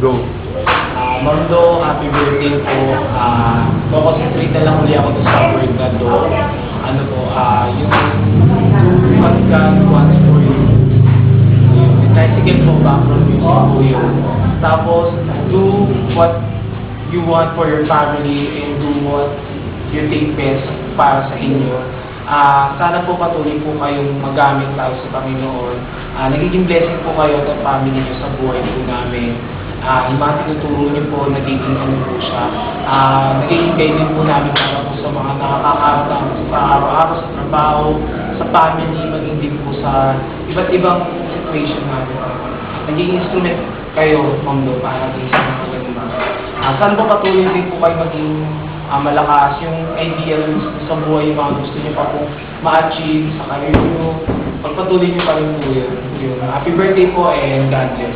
Go. Ma'am Do, happy birthday po. Concentrate na lang uli ako sa word na Do. Ano po, yung what God wants for you. Tricycle po, background music po yun. Tapos, do what you want for your family and do what you think best para sa inyo. Sana po patuloy po kayong magamit tayo sa Panginoon. Nagiging blessing po kayo at ang family niyo sa buhay po namin. Yung mga tinuturo niyo po, nagiging ano po siya. Nagiging guide po namin para po sa mga nakakaarap sa araw-araw, sa trabaho, sa family, maging din po sa iba't ibang situation natin. Nagiging instrument kayo, Ma'am Do, para din sa mga ganun. Sana po patuloy din po kayo maging malakas yung ideal sa buhay, yung mga gusto niyo pa po ma-achieve sa career niyo. Pagpatuloy niyo pa rin po yun. Happy birthday po and God bless.